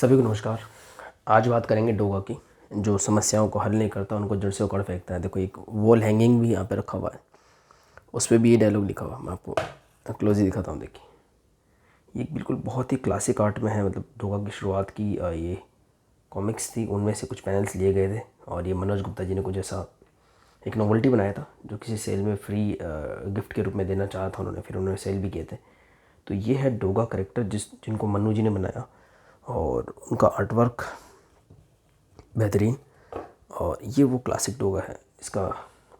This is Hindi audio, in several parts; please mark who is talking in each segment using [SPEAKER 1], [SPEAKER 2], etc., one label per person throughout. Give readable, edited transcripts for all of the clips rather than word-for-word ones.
[SPEAKER 1] सभी को नमस्कार। आज बात करेंगे डोगा की, जो समस्याओं को हल नहीं करता, उनको जड़ से उखाड़ फेंकता है। देखो, एक वॉल हैंगिंग भी यहाँ पे रखा हुआ है, उस पर भी ये डायलॉग लिखा हुआ है। मैं आपको क्लोज ही दिखाता हूँ। देखिए, ये एक बिल्कुल बहुत ही क्लासिक आर्ट में है। मतलब डोगा की शुरुआत की ये कॉमिक्स थी, उनमें से कुछ पैनल्स लिए गए थे और ये मनोज गुप्ता जी ने कुछ ऐसा एक नोवेल्टी बनाया था जो किसी सेल में फ्री गिफ्ट के रूप में देना चाहा था उन्होंने। फिर उन्होंने सेल भी किए थे। तो ये है डोगा करेक्टर जिनको मन्नू जी ने बनाया, और उनका आर्टवर्क बेहतरीन। और ये वो क्लासिक डोगा है। इसका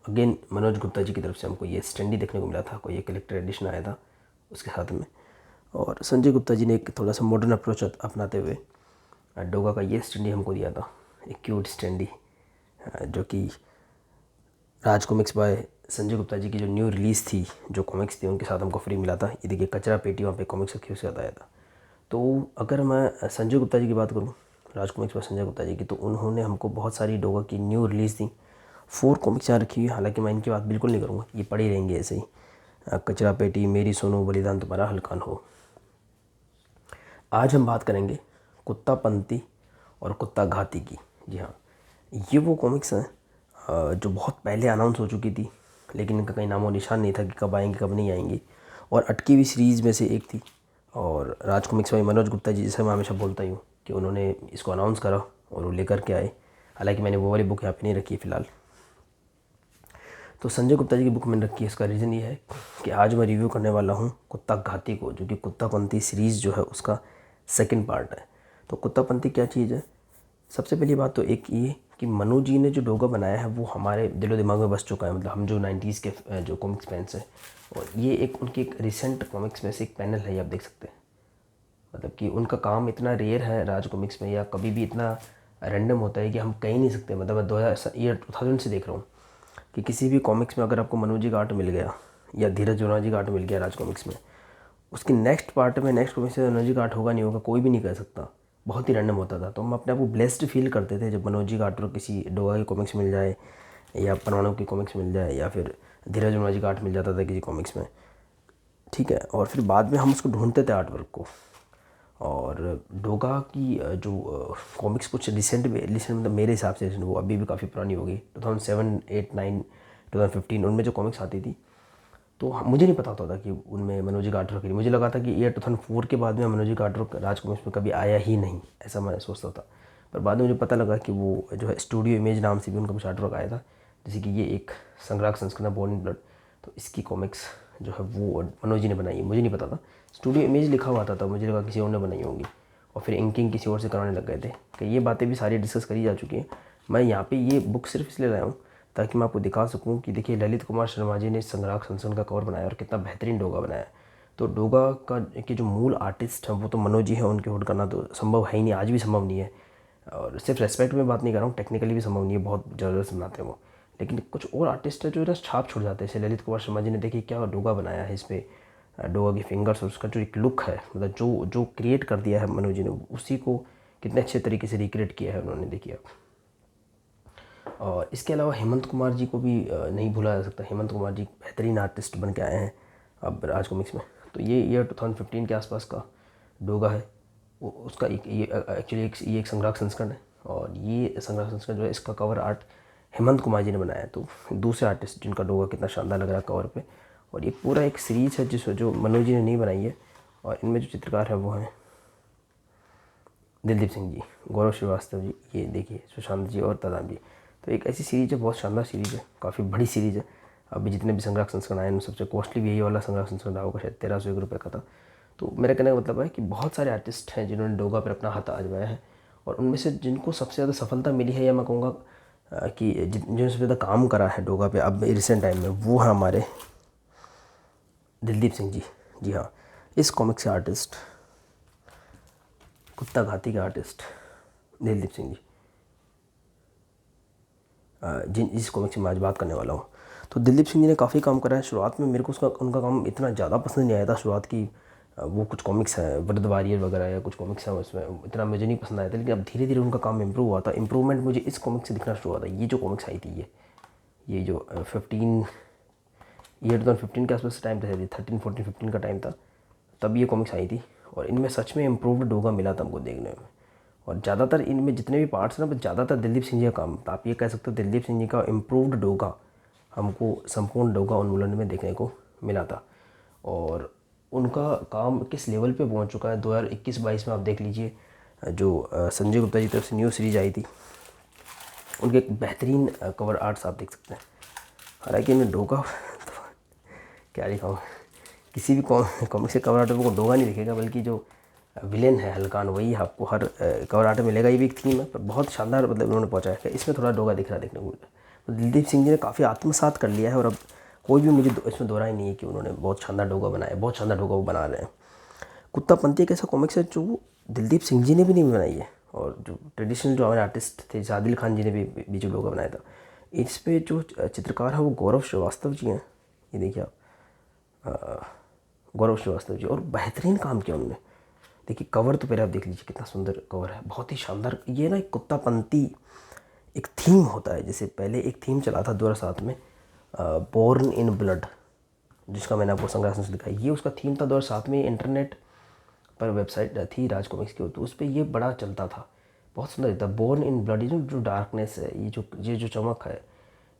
[SPEAKER 1] अगेन मनोज गुप्ता जी की तरफ से हमको ये स्टैंडी देखने को मिला था, कोई एक कलेक्टर एडिशन आया था उसके साथ में। और संजय गुप्ता जी ने एक थोड़ा सा मॉडर्न अप्रोच अपनाते हुए डोगा का ये स्टैंडी हमको दिया था, एक क्यूट स्टैंडी, जो कि राज कॉमिक्स बाय संजय गुप्ता जी की जो न्यू रिलीज़ थी, जो कॉमिक्स थी, उनके साथ हमको फ्री मिला था। ये देखिए, कचरा पेटी वहाँ पे कॉमिक्स रखी उसके साथ आया था। तो अगर मैं संजय गुप्ता जी की बात करूँ, राज कॉमिक्स बाय संजय गुप्ता जी की, तो उन्होंने हमको बहुत सारी डोगा की न्यू रिलीज़ थी। 4 कॉमिक्स यहाँ रखी हुई है। हालांकि मैं इनकी बात बिल्कुल नहीं करूँगा, ये पड़ी रहेंगी ऐसे ही। कचरा पेटी, मेरी सोनू, बलिदान तुम्हारा हल्का हो। आज हम बात करेंगे कुत्ता पंती और कुत्ता घाती की। जी हाँ, ये वो कॉमिक्स हैं जो बहुत पहले अनाउंस हो चुकी थी, लेकिन इनका कहीं नामो निशान नहीं था कि कब आएंगी कब नहीं आएंगी। और अटकी हुई सीरीज़ में से एक थी। और राज कॉमिक्स में मनोज गुप्ता जी, जैसे मैं हमेशा बोलता ही हूँ, कि उन्होंने इसको अनाउंस करा और वो लेकर के आए। हालांकि मैंने वो वाली बुक यहाँ पे नहीं रखी है फ़िलहाल। तो संजय गुप्ता जी की बुक मैंने रखी है। इसका रीज़न ये है कि आज मैं रिव्यू करने वाला हूँ कुत्ता घाती को, जो कि कुत्ता पंती सीरीज़ जो है उसका सेकंड पार्ट है। तो कुत्ता पंती क्या चीज़ है? सबसे पहली बात तो एक ये कि मनु जी ने जो डोगा बनाया है वो हमारे दिलो दिमाग में बस चुका है। मतलब हम जो 90s के जो कॉमिक्स फैंस हैं, और ये एक उनकी एक रिसेंट कॉमिक्स में से एक पैनल है, ये आप देख सकते हैं। मतलब कि उनका काम इतना रेयर है राज कॉमिक्स में, या कभी भी इतना रैंडम होता है कि हम कह ही नहीं सकते। मतलब मैं 2000 से देख रहा हूँ कि किसी भी कॉमिक्स में अगर आपको मनु जी का आर्ट मिल गया या धीरज जोना जी का आर्ट मिल गया राज कॉमिक्स में, उसकी नेक्स्ट पार्ट में नेक्स्ट कॉमिक्स में मनोज जी का आर्ट होगा नहीं होगा, कोई भी नहीं कह सकता। बहुत ही रैंडम होता था। तो हम अपने आप को ब्लेस्ड फील करते थे जब मनोज जी का आर्ट किसी डोगा की कॉमिक्स मिल जाए, या परमाणु की कॉमिक्स मिल जाए, या फिर धीरज जोना जी का आर्ट मिल जाता था किसी कॉमिक्स में। ठीक है। और फिर बाद में हम उसको ढूंढते थे आर्ट वर्क को। और डोगा की जो कॉमिक्स कुछ रिसेंट मतलब मेरे हिसाब से वो अभी भी काफ़ी पुरानी होगी, 2007, 8, 9, 2015, उनमें जो कॉमिक्स आती थी, तो मुझे नहीं पता होता था कि उनमें मनोज जी का आर्टवर्क है। मुझे लगा था कि ईयर 2004 के बाद में मनोज जी का आर्टवर्क राज कॉमिक्स में कभी आया ही नहीं, ऐसा मैं सोचता था। पर बाद में मुझे पता लगा कि वो जो है स्टूडियो इमेज नाम से भी उनका कुछ आर्टवर्क आया था। जैसे कि ये एक संग्राहक संस्करण है, बॉर्न इन ब्लड, तो इसकी कॉमिक्स जो है वो मनोज जी ने बनाई है। मुझे नहीं पता था, स्टूडियो इमेज लिखा हुआ था, मुझे लगा किसी और ने बनाई होंगी। और फिर इंकिंग किसी और से कराने लग गए थे। कि ये बातें भी सारी डिस्कस करी जा चुकी हैं। मैं यहाँ पे ये बुक सिर्फ इसलिए लाया हूँ ताकि मैं आपको दिखा सकूं कि देखिए, ललित कुमार शर्मा जी ने संग्राहक संस्करण का कवर बनाया और कितना बेहतरीन डोगा बनाया। तो डोगा का के जो मूल आर्टिस्ट हैं वो तो मनोज जी हैं, उनके होल्ड करना तो संभव है ही नहीं, आज भी संभव नहीं है। और सिर्फ रेस्पेक्ट में बात नहीं कर रहा हूँ, टेक्निकली भी संभव नहीं है, बहुत ज़बरदस्त बनाते हैं वो। लेकिन कुछ और आर्टिस्ट है जो ना छाप छोड़ जाते हैं। जैसे ललित कुमार शर्मा जी ने देखिए क्या डोगा बनाया है, इस पर डोगा की फिंगर्स और उसका जो एक लुक है, मतलब जो जो क्रिएट कर दिया है मनोज जी ने, उसी को कितने अच्छे तरीके से रिक्रिएट किया है उन्होंने, देखिए आप। और इसके अलावा हेमंत कुमार जी को भी नहीं भूला जा सकता। हेमंत कुमार जी बेहतरीन आर्टिस्ट बन के आए हैं अब राज कॉमिक्स में। तो ये ईयर 2015 के आसपास का डोगा है। उसका एक ये एक्चुअली ये एक संग्राहक संस्करण है, और ये संग्राहक संस्करण जो है, इसका कवर आर्ट हेमंत कुमार जी ने बनाया है। तो दूसरे आर्टिस्ट जिनका डोगा कितना शानदार लग रहा है कवर पे। और ये पूरा एक सीरीज है जो मनोज जी ने नहीं बनाई है। और इनमें जो चित्रकार है वो हैं दिलदीप सिंह जी, गौरव श्रीवास्तव जी, ये देखिए सुशांत जी और तादाब जी। तो एक ऐसी सीरीज़ है, बहुत शानदार सीरीज़ है, काफ़ी बड़ी सीरीज़ है। अभी जितने भी संग्राहक संस्करण आए हैं, सबसे कॉस्टली भी यही वाला संग्राहक संस्करण रहा होगा, शायद 1301 रुपये का था। तो मेरा कहने का मतलब है कि बहुत सारे आर्टिस्ट हैं जिन्होंने डोगा पर अपना हाथ आजमाया है। और उनमें से जिनको सबसे ज़्यादा सफलता मिली है, या मैं कहूँगा कि जिन्होंने सबसे ज़्यादा काम करा है डोगा पे अब रिसेंट टाइम में, वो है हमारे दिलदीप सिंह जी। जी हाँ, इस कॉमिक से आर्टिस्ट, कुत्ता घाती के आर्टिस्ट दिलदीप सिंह जी, जिस कॉमिक से मैं आज बात करने वाला हूँ। तो दिलदीप सिंह जी ने काफ़ी काम करा है। शुरुआत में मेरे को उनका काम इतना ज़्यादा पसंद नहीं आया था। शुरुआत की वो कुछ कॉमिक्स हैं, वृद्ध वॉरियर वगैरह, या कुछ कॉमिक्स हैं, उसमें इतना मुझे नहीं पसंद आया था। लेकिन अब धीरे धीरे उनका काम इम्प्रूव हुआ था। इम्प्रूवमेंट मुझे इस कॉमिक से दिखना शुरू हुआ था। ये जो कॉमिक्स आई थी, ये जो 2015 के आसपास टाइम था, 13, 14, 15 का टाइम था, तब ये कॉमिक्स आई थी। और इनमें सच में इम्प्रूव्ड डोगा मिला था हमको देखने में। और ज़्यादातर इनमें जितने भी पार्ट्स हैं ना, ज़्यादातर दिलदीप सिंह जी का काम था। आप ये कह सकते हो दिलदीप सिंह जी का इम्प्रूव्ड डोगा हमको संपूर्ण डोगा उन्मूलन में देखने को मिला था। और उनका काम किस लेवल पे पहुंच चुका है 2021-22 में आप देख लीजिए, जो संजय गुप्ता जी की तरफ से न्यू सीरीज आई थी, उनके एक बेहतरीन कवर आर्ट्स आप देख सकते हैं। हालांकि इनमें डोगा तो क्या लिखा, किसी भी कॉमिक्स के कवर आर्ट में को डोगा नहीं दिखेगा, बल्कि जो विलेन है हल्कान वही आपको हर कवर आर्ट में मिलेगा। ये भी एक थीम है, पर बहुत शानदार मतलब उन्होंने पहुंचाया है। इसमें थोड़ा डोगा दिख रहा देखने को मिला। तो दिलदीप सिंह जी ने काफ़ी आत्मसात कर लिया है, और अब कोई भी मुझे इसमें दो राय नहीं है कि उन्होंने बहुत शानदार डोगा बनाया, बहुत शानदार डोगा वो बना रहे हैं। कुत्ता पंती एक ऐसा कॉमिक्स है जो दिलदीप सिंह जी ने भी नहीं बनाई है, और जो ट्रेडिशनल जो हमारे आर्टिस्ट थे सादिल खान जी ने भी जो डोगा बनाया था, इस पे जो चित्रकार है वो गौरव श्रीवास्तव जी हैं। ये देखिए आप, गौरव श्रीवास्तव जी, और बेहतरीन काम किया उन्होंने। देखिए कवर तो पहले आप देख लीजिए कितना सुंदर कवर है, बहुत ही शानदार। ये ना एक कुत्तापंती एक थीम होता है, जैसे पहले एक थीम चला था 2007 में, बोर्न इन ब्लड, जिसका मैंने आपको संग्रह से दिखाई। ये उसका थीम था 2007 में। इंटरनेट पर वेबसाइट थी राज कॉमिक्स की, तो उस पर ये बड़ा चलता था, बहुत सुंदर था। बोर्न इन ब्लड, ये जो डार्कनेस है, ये जो चमक है,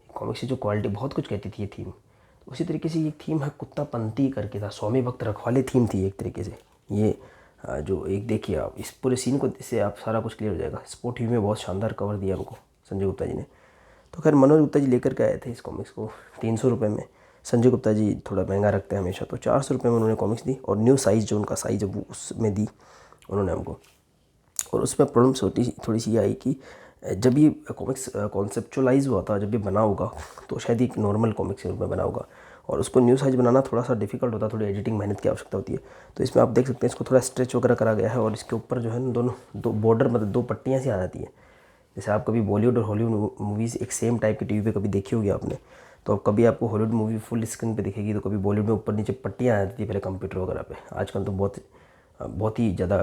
[SPEAKER 1] कॉमिक्स की जो क्वालिटी, बहुत कुछ कहती थी ये थीम। तो उसी तरीके से ये थीम है कुत्तापंती करके था, स्वामी भक्त रखवाले थीम थी एक तरीके से। ये जो एक देखिए आप इस पूरे सीन को, इससे आप सारा कुछ क्लियर हो जाएगा। स्पोर्ट टीवी में बहुत शानदार कवर दिया हमको संजय गुप्ता जी ने। तो खैर मनोज गुप्ता जी लेकर के आए थे इस कॉमिक्स को 300 रुपये में। संजय गुप्ता जी थोड़ा महंगा रखते हैं हमेशा, तो 400 रुपये में उन्होंने कॉमिक्स दी, और न्यू साइज़ जो उनका साइज़ है वो उसमें दी उन्होंने हमको। और उसमें प्रॉब्लम थोड़ी सी ये आई कि जब ये कॉमिक्स कॉन्सेप्चुअलाइज हुआ था, जब ये बना होगा तो शायद एक नॉर्मल कॉमिक्स के रूप में बना होगा, और उसको न्यू साइज बनाना थोड़ा सा डिफिकल्ट होता है, थोड़ी एडिटिंग मेहनत की आवश्यकता होती है। तो इसमें आप देख सकते हैं इसको थोड़ा स्ट्रेच वगैरह करा गया है, और इसके ऊपर जो है ना दो बॉर्डर, मतलब दो पट्टियाँ सी आ जाती हैं। जैसे आप कभी बॉलीवुड और हॉलीवुड मूवीज़ एक सेम टाइप की टीवी पे कभी देखी होगी आपने, तो कभी आपको हॉलीवुड मूवी फुल स्क्रीन पे दिखेगी, तो कभी बॉलीवुड में ऊपर नीचे पट्टियाँ आ जाती थी पहले कंप्यूटर वगैरह पे। आजकल तो बहुत ही ज़्यादा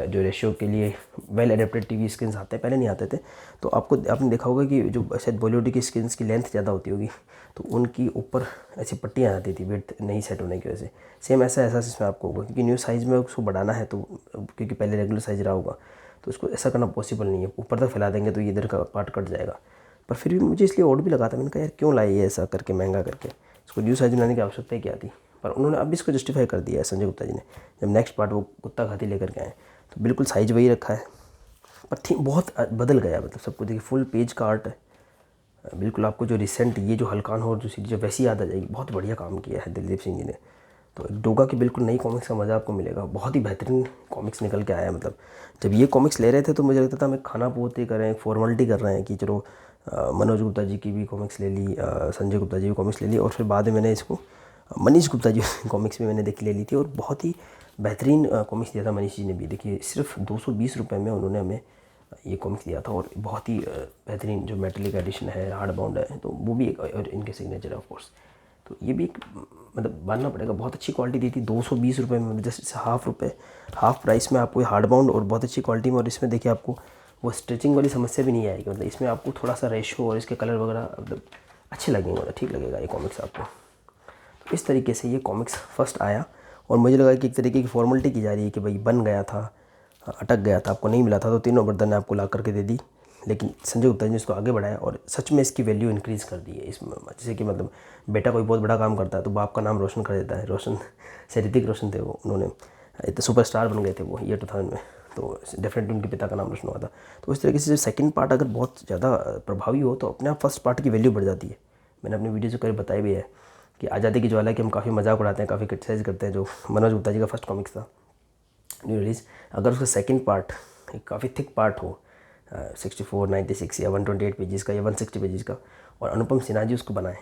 [SPEAKER 1] जो रेशियो के लिए वेल एडेप्टेड टीवी स्क्रीन्स आते हैं, पहले नहीं आते थे। तो आपने देखा होगा कि जो शायद बॉलीवुड की स्क्रीन्स की लेंथ ज़्यादा होती होगी, तो उनकी ऊपर ऐसी पट्टियाँ आती थी विड्थ नहीं सेट होने की वजह से। सेम ऐसा एहसास इसमें आपको होगा, क्योंकि न्यू साइज़ में उसको बढ़ाना है, तो क्योंकि पहले रेगुलर साइज़ रहा होगा, तो उसको ऐसा करना पॉसिबल नहीं है। ऊपर तक फैला देंगे तो ये इधर का पार्ट कट जाएगा। पर फिर भी मुझे इसलिए ऑड भी लगा था, मैंने कहा यार क्यों लाए ये ऐसा करके महंगा करके, इसको न्यू साइज़ बनाने की आवश्यकता ही क्या थी। पर उन्होंने अब इसको जस्टिफाई कर दिया है संजय गुप्ता जी ने, जब नेक्स्ट पार्ट वो कुत्ता खाती लेकर के आए, तो बिल्कुल साइज वही रखा है, पर थीम बहुत बदल गया। मतलब सब कुछ देखिए, फुल पेज का आर्ट है बिल्कुल। आपको जो रिसेंट ये जो हल्कान हो जो सीरीज वैसी याद आ जाएगी। बहुत बढ़िया काम किया है दिलदीप सिंह जी ने। तो एक डोगा की बिल्कुल नई कॉमिक्स का मज़ा आपको मिलेगा। बहुत ही बेहतरीन कॉमिक्स निकल के आया है। मतलब जब ये कॉमिक्स ले रहे थे तो मुझे लगता था हमें खाना पूर्ति कर रहे हैं, फॉर्मेलिटी कर रहे हैं कि चलो मनोज गुप्ता जी की भी कॉमिक्स ले ली, संजय गुप्ता जी की कॉमिक्स ले ली, और फिर बाद में मैंने इसको मनीष गुप्ता जी कॉमिक्स भी मैंने देख ले ली थी, और बहुत ही बेहतरीन कॉमिक्स दिया था मनीष जी ने भी। देखिए सिर्फ 220 रुपये में उन्होंने हमें ये कॉमिक्स दिया था, और बहुत ही बेहतरीन जो मेटलिक एडिशन है, हार्ड बाउंड है, तो वो भी एक, और इनके सिग्नेचर है ऑफ कोर्स। तो ये भी एक मतलब मानना पड़ेगा, बहुत अच्छी क्वालिटी दी थी 220 रुपये में, जैसे हाफ प्राइस में आपको हार्ड बाउंड और बहुत अच्छी क्वालिटी में। और इसमें देखिए आपको वो स्ट्रेचिंग वाली समस्या भी नहीं आएगी। मतलब इसमें आपको थोड़ा सा रेशो और इसके कलर वगैरह मतलब अच्छे लगेंगे, मतलब ठीक लगेगा ये कॉमिक्स आपको। तो इस तरीके से ये कॉमिक्स फर्स्ट आया, और मुझे लगा कि एक तरीके की फॉर्मेलिटी की जा रही है कि भाई बन गया था, अटक गया था, आपको नहीं मिला था, तो तीनों बर्तन ने आपको ला करके दे दी। लेकिन संजय गुप्ता जी ने इसको आगे बढ़ाया, और सच में इसकी वैल्यू इंक्रीज़ कर दी है इसमें। जैसे कि मतलब बेटा कोई बहुत बड़ा काम करता है तो बाप का नाम रोशन कर देता है। रोशन से ऋतिक रोशन थे वो, उन्होंने इतने सुपरस्टार बन गए थे वो ईयर 2000 में, तो डेफिनेटली उनके पिता का नाम रोशन हुआ था। तो इस तरीके से सेकंड पार्ट अगर बहुत ज़्यादा प्रभावी हो तो अपने आप फर्स्ट पार्ट की वैल्यू बढ़ जाती है। मैंने अपनी वीडियो से कभी बताया भी है कि आज़ादी की ज्वाला की हम काफ़ी मजाक उड़ाते हैं, काफ़ी क्रिटिसाइज़ करते हैं। जो मनोज गुप्ता जी का फर्स्ट कॉमिक्स था न्यू रिलीज़, अगर उसका सेकंड पार्ट एक काफ़ी थिक पार्ट हो, 64, 96 या 128 पेजेस का या 160 पेजेस का, और अनुपम सिन्हा जी उसको बनाएं,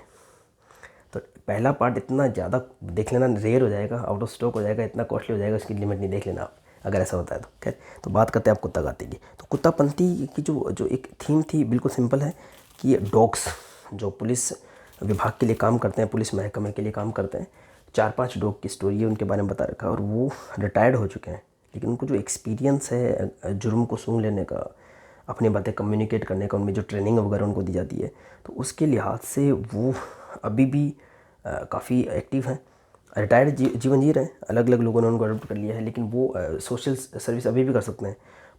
[SPEAKER 1] तो पहला पार्ट इतना ज़्यादा देख लेना रेयर हो जाएगा, आउट ऑफ स्टॉक हो जाएगा, इतना कॉस्टली हो जाएगा, उसकी लिमिट नहीं देख लेना आप अगर ऐसा होता है तो। खैर, तो बात करते हैं आप कुत्ता गाती की। तो कुत्तापंती की जो एक थीम थी बिल्कुल सिंपल है कि ये डॉग्स जो पुलिस विभाग के लिए काम करते हैं, पुलिस महकमे के लिए काम करते हैं, 4-5 डॉग की स्टोरी है, उनके बारे में बता रखा है। और वो रिटायर्ड हो चुके हैं, लेकिन उनको जो एक्सपीरियंस है जुर्म को सूंघ लेने का, अपनी बातें कम्युनिकेट करने का, उनमें जो ट्रेनिंग वगैरह उनको दी जाती है, तो उसके लिहाज से वो अभी भी काफ़ी एक्टिव हैं। रिटायर्ड जीवन जी रहे हैं, अलग अलग लोगों ने उनको अडोप्ट कर लिया है, लेकिन वो सोशल सर्विस अभी भी कर सकते हैं।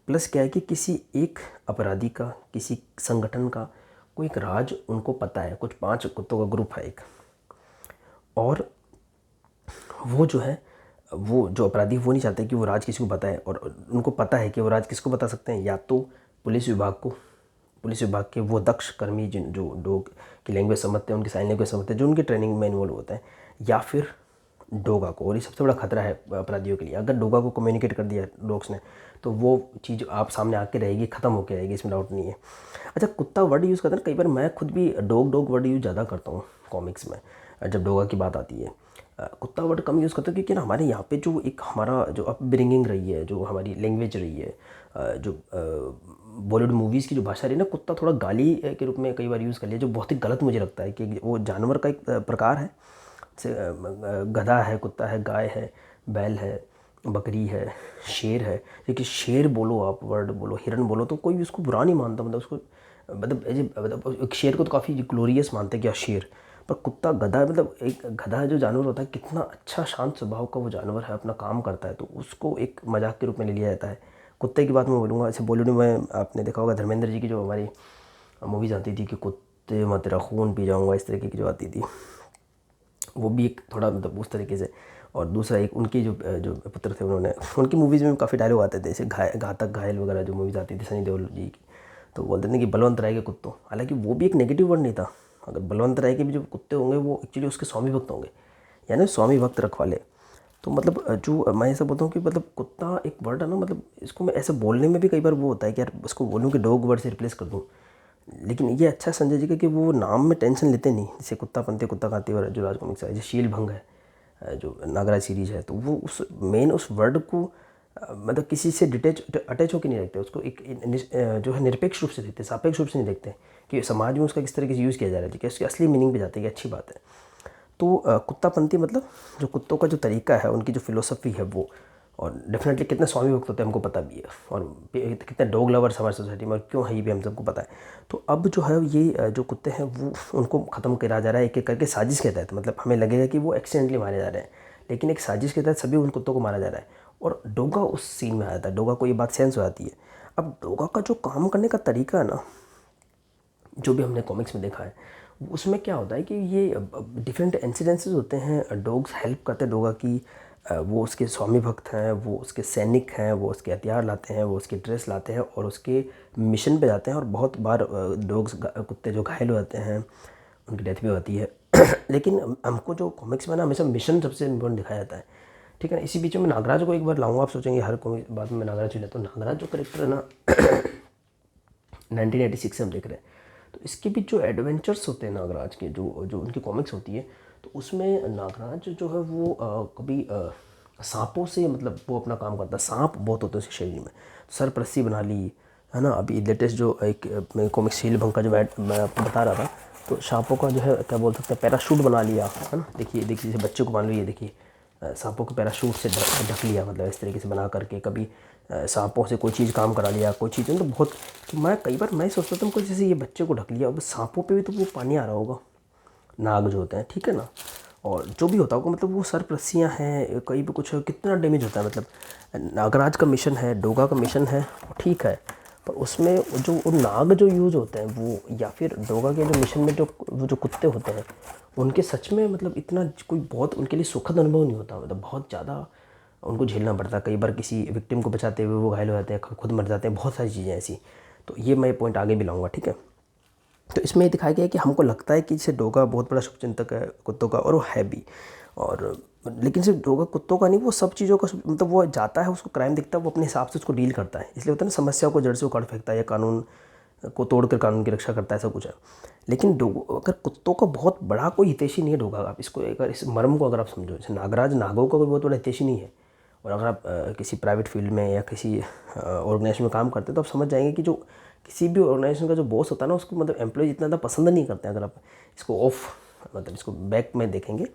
[SPEAKER 1] प्लस क्या है कि किसी एक अपराधी का, किसी संगठन का कोई एक राज उनको पता है, कुछ 5 कुत्तों का ग्रुप है एक, और वो जो है, वो जो अपराधी वो नहीं चाहते कि वो राज किसी को बताए, और उनको पता है कि वो राज किसको बता सकते हैं, या तो पुलिस विभाग को, पुलिस विभाग के वो दक्ष कर्मी जिन जो डॉग की लैंग्वेज समझते हैं, उनकी साइन लैंग्वेज समझते हैं, जो उनकी ट्रेनिंग में इन्वॉल्व होते हैं, या फिर डोगा को। और ये सबसे बड़ा खतरा है अपराधियों के लिए। अगर डोगा को कम्युनिकेट कर दिया डॉग्स ने तो वो चीज़ आप सामने आके रहेगी, ख़त्म होके रहेगी, इसमें डाउट नहीं है। अच्छा, कुत्ता वर्ड यूज़ करते हैं कई बार, मैं खुद भी डॉग वर्ड यूज़ ज़्यादा करता हूँ कॉमिक्स में जब डोगा की बात आती है। कुत्ता वर्ड कम यूज़ करता हूँ क्योंकि ना हमारे यहाँ पे जो एक हमारा जो अपब्रिंगिंग रही है, जो हमारी लैंग्वेज रही है, जो बॉलीवुड मूवीज़ की जो भाषा रही है ना, कुत्ता थोड़ा गाली के रूप में कई बार यूज़ कर लिया, जो बहुत ही गलत मुझे लगता है कि वो जानवर का एक प्रकार है। गधा है, कुत्ता है, गाय है, बैल है, बकरी है, शेर है। देखिए शेर बोलो, आप वर्ड बोलो, हिरन बोलो, तो कोई भी उसको बुरा नहीं मानता, मतलब उसको मतलब एक शेर को तो काफ़ी ग्लोरियस मानते हैं कि शेर। पर कुत्ता, गधा, मतलब एक गधा जो जानवर होता है कितना अच्छा शांत स्वभाव का वो जानवर है, अपना काम करता है, तो उसको एक मजाक के रूप में ले लिया जाता है। कुत्ते की बात मैं बोलूँगा, ऐसे बॉलीवुड में आपने देखा होगा धर्मेंद्र जी की जो हमारी मूवीज़ आती थी कि कुत्ते मैं तेरा खून पी जाऊँगा, इस तरीके की जो आती थी, वो भी एक थोड़ा मतलब उस तरीके से। और दूसरा एक उनकी जो जो पुत्र थे, उन्होंने, उनकी मूवीज़ में काफ़ी डायलॉग आते थे, जैसे घातक घायल वगैरह जो मूवीज़ आती थी सनी देओल जी की, तो बोलते थे कि बलवंत राय के कुत्तों, हालांकि वो भी एक नेगेटिव वर्ड नहीं था। अगर बलवंत राय के भी जो कुत्ते होंगे वो एक्चुअली उसके स्वामी भक्त होंगे, यानी स्वामी भक्त रखवाले। तो मतलब जो मैं ऐसा बोलता हूँ कि मतलब कुत्ता एक वर्ड है ना, मतलब इसको मैं ऐसे बोलने में भी कई बार वो होता है कि यार उसको बोलूँ कि डॉग वर्ड से रिप्लेस कर दूँ, लेकिन ये अच्छा संजय जी का कि वो नाम में टेंशन लेते नहीं। जैसे कुत्ता पंते कुत्ता खाते और जो राज कॉमिक्स है, जैसे शील भंग है, जो नागराज सीरीज है, तो वो उस मेन उस वर्ड को मतलब किसी से अटैच होकर नहीं रखते, उसको एक जो है निरपेक्ष रूप से देखते, सापेक्ष रूप से नहीं देखते कि समाज में उसका किस तरीके से यूज़ किया जा रहा है, कि उसकी असली मीनिंग पे जाते हैं कि अच्छी बात है। तो कुत्तापंथी मतलब जो कुत्तों का जो तरीका है, उनकी जो फिलोसफी है वो, और डेफिनेटली कितने स्वामी भक्त होते हैं हमको पता भी है, और कितने डॉग लवर्स हमारी सोसाइटी में, और क्यों है ये भी हम सबको पता है। तो अब जो है ये जो कुत्ते हैं वो उनको ख़त्म करा जा रहा है एक एक करके, साजिश के तहत। मतलब हमें लगेगा कि वो एक्सीडेंटली मारे जा रहे हैं, लेकिन एक साजिश के तहत सभी उन कुत्तों को मारा जा रहा है, और डोगा उस सीन में आ जाता है। डोगा को ये बात सेंस हो जाती है। अब डोगा का जो काम करने का तरीका है ना, जो भी हमने कॉमिक्स में देखा है, उसमें क्या होता है कि ये डिफरेंट इंसिडेंसेस होते हैं, डॉग्स हेल्प करते हैं डोगा की, वो उसके स्वामी भक्त हैं, वो उसके सैनिक हैं, वो उसके हथियार लाते हैं, वो उसकी ड्रेस लाते हैं और उसके मिशन पे जाते हैं, और बहुत बार डॉग्स कुत्ते जो घायल हो जाते हैं, उनकी डेथ भी होती है। लेकिन हमको जो कॉमिक्स में ना हमेशा मिशन सबसे इम्पोर्टेंट दिखाया जाता है, ठीक है ना। इसी बीच में नागराज को एक बार लाऊंगा, आप सोचेंगे हर कोई बात में नागराज ही लेता हूँ। नागराज जो करेक्टर है ना 1986 से हम देख रहे हैं, तो इसके भी जो एडवेंचर्स होते हैं नागराज के, जो जो उनकी कॉमिक्स होती है, तो उसमें नागराज जो है वो कभी सांपों से, मतलब वो अपना काम करता है, सांप बहुत होते हैं उसके शरीर में, सरपरस्ती बना ली है ना। अभी लेटेस्ट जो एक कॉमिक शील भंग का जो मैं आपको बता रहा था, तो सांपों का जो है क्या बोल सकते हैं, पैराशूट बना लिया है ना। देखिए देखिए जैसे बच्चे को मान लो, ये देखिए सांपों को पैराशूट से ढक लिया, मतलब इस तरीके से बना करके कभी सांपों से कोई चीज़ काम करा लिया, कोई चीज़, तो बहुत। तो मैं कई बार मैं सोचता था जैसे ये बच्चे को ढक लिया, अब सांपों पे भी तो वो पानी आ रहा होगा, नाग जो होते हैं, ठीक है ना। और जो भी होता होगा, मतलब वो सरपरस्तियाँ हैं, कहीं भी कुछ कितना डैमेज होता है। मतलब नागराज का मिशन है, डोगा का मिशन है, ठीक है, पर उसमें जो वो नाग जो यूज़ होते हैं वो, या फिर डोगा के जो मिशन में जो वो जो कुत्ते होते हैं, उनके सच में मतलब इतना कोई बहुत उनके लिए सुखद अनुभव नहीं होता, मतलब बहुत ज़्यादा उनको झेलना पड़ता है। कई बार किसी विक्टिम को बचाते हुए वो घायल हो जाते हैं, खुद मर जाते हैं, बहुत सारी चीज़ें ऐसी। तो ये मैं पॉइंट आगे भी लाऊंगा, ठीक है। तो इसमें ये दिखाया गया है कि हमको लगता है कि जैसे डोगा बहुत बड़ा शुभचिंतक है कुत्तों का, और वो है भी, और लेकिन सिर्फ डोगा कुत्तों का नहीं, वो सब चीज़ों का मतलब वो जाता है, उसको क्राइम दिखता है, वो अपने हिसाब से उसको डील करता है। इसलिए होता है ना, समस्या को जड़ से उखाड़ फेंकता है, या कानून को तोड़कर कानून की रक्षा करता है, ऐसा कुछ है। लेकिन अगर कुत्तों का बहुत बड़ा कोई हितैषी नहीं है डोगा, आप इसको अगर इस मर्म को अगर आप समझो, जैसे नागराज नागों का कोई बहुत बड़ा हितैषी नहीं है, और अगर आप किसी प्राइवेट फील्ड में या किसी ऑर्गेनाइजेशन में काम करते हैं, तो आप समझ जाएंगे कि जो किसी भी ऑर्गेनाइजेशन का जो बॉस होता है ना, उसको मतलब एम्प्लॉय इतना ज़्यादा पसंद नहीं करते हैं। अगर आप इसको मतलब इसको बैक में देखेंगे,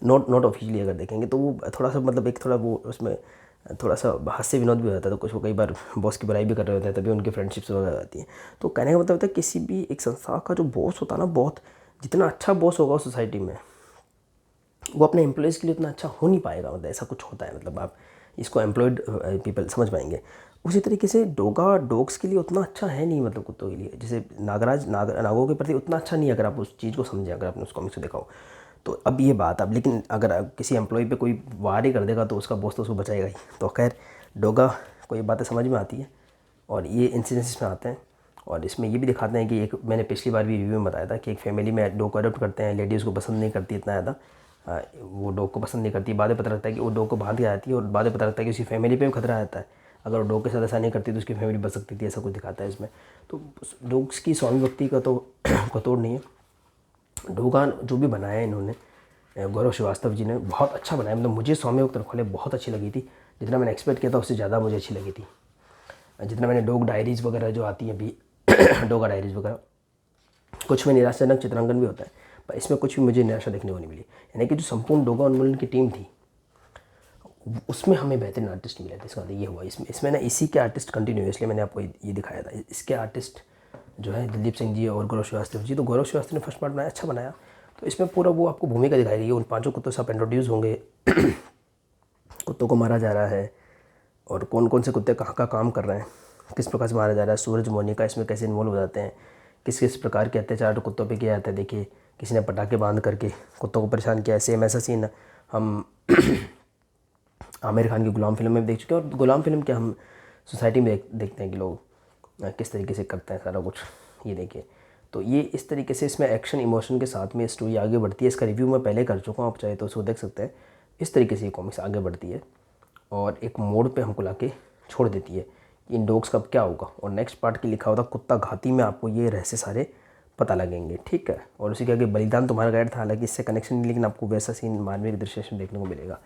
[SPEAKER 1] नॉट ऑफिशियली अगर देखेंगे, तो वो थोड़ा सा मतलब एक थोड़ा वो उसमें थोड़ा सा हास्य विनोद भी हो जाता है। तो कुछ वो कई बार बॉस की बुराई भी कर रहे होते हैं, तभी उनकी फ्रेंडशिप्स वगैरह आती हैं। तो कहने का मतलब होता है किसी भी एक संस्था का जो बॉस होता है ना, बहुत जितना अच्छा बॉस होगा उस सोसाइटी में, वो अपने एम्प्लॉयज़ के लिए उतना अच्छा हो नहीं पाएगा। मतलब ऐसा कुछ होता है, मतलब आप इसको एम्प्लॉयड पीपल समझ पाएंगे। उसी तरीके से डोगा डॉग्स के लिए उतना अच्छा है नहीं, मतलब कुत्तों के लिए जैसे नागों के प्रति उतना अच्छा नहीं है, अगर आप उस चीज़ को समझें, अगर आपने उस कॉमिक्स को देखा हो तो। अब ये बात, अब लेकिन अगर किसी एम्प्लॉय पे कोई वार ही कर देगा तो उसका बॉस तो उसको बचाएगा ही। तो खैर डोगा को ये बातें समझ में आती है और ये इंसिडेंस में आते हैं। और इसमें ये भी दिखाते हैं कि एक, मैंने पिछली बार भी रिव्यू में बताया था कि एक फैमिली में डॉग को अडॉप्ट करते हैं, लेडी उसको पसंद नहीं करती इतना ज़्यादा, वो डॉग को पसंद नहीं करती। बाद में पता लगता है कि वो डॉग को बांध के आती है और बाद में पता लगता है कि उसकी फैमिली पे भी खतरा रहता है, अगर वो डॉग के साथ ऐसा नहीं करती तो उसकी फैमिली बच सकती थी, ऐसा कुछ दिखाता है इसमें। तो डॉग्स की स्वामी भक्ति का तो कोई तोड़ नहीं है। डोगा जो भी बनाया है इन्होंने, गौरव श्रीवास्तव जी ने, बहुत अच्छा बनाया। मतलब मुझे स्वामी भक्त रखवाले बहुत अच्छी लगी थी, जितना मैंने एक्सपेक्ट किया था उससे ज़्यादा मुझे अच्छी लगी थी। जितना मैंने डॉग डायरीज़ वगैरह जो आती हैं अभी डोगा डायरीज़ वगैरह, कुछ में निराशाजनक चित्रांकन भी होता है, पर इसमें कुछ भी मुझे निराशा देखने को नहीं मिली। यानी कि जो संपूर्ण डोगा उन्मूलन की टीम थी उसमें हमें बेहतरीन आर्टिस्ट मिले थे। इसका मतलब ये हुआ इसमें ना इसी के आर्टिस्ट कंटिन्यू, इसलिए मैंने आपको ये दिखाया था। इसके आर्टिस्ट जो है दिलीप सिंह जी और गौरव श्रीवास्तव जी। तो गौरव श्रीवास्तव ने फर्स्ट पार्ट बनाया, अच्छा बनाया। तो इसमें पूरा वो आपको भूमिका दिखाई गई है, उन 5 कुत्तों से आप इंट्रोड्यूस होंगे कुत्तों को मारा जा रहा है और कौन कौन से कुत्ते कहाँ का काम कर रहे हैं, किस प्रकार से मारा जा रहा है, सूरज मोनिका इसमें कैसे इन्वॉल्व हो जाते हैं, किस किस प्रकार के अत्याचार कुत्तों पे किया जाता है। देखिए किसी ने पटाखे बांध करके कुत्तों को परेशान किया है। सेम ऐसा सीन हम आमिर खान की गुलाम फिल्म में भी देख चुके हैं, और गुलाम फिल्म के हम सोसाइटी में देखते हैं कि लोग किस तरीके से करते हैं सारा कुछ। ये देखिए, तो ये इस तरीके से इसमें एक्शन इमोशन के साथ में स्टोरी आगे बढ़ती है। इसका रिव्यू मैं पहले कर चुका हूँ, आप चाहे तो उसको देख सकते हैं। इस तरीके से ये कॉमिक्स आगे बढ़ती है और एक मोड़ पे हमको लाके छोड़ देती है कि इन डॉग्स का अब क्या होगा। और नेक्स्ट पार्ट की लिखा होता कुत्ता घाती में आपको ये रहस्य सारे पता लगेंगे, ठीक है। और उसी के आगे बलिदान तुम्हारा गाइड था, हालांकि इससे कनेक्शन नहीं, लेकिन आपको वैसा सीन मानवीय दृश्य में देखने को मिलेगा,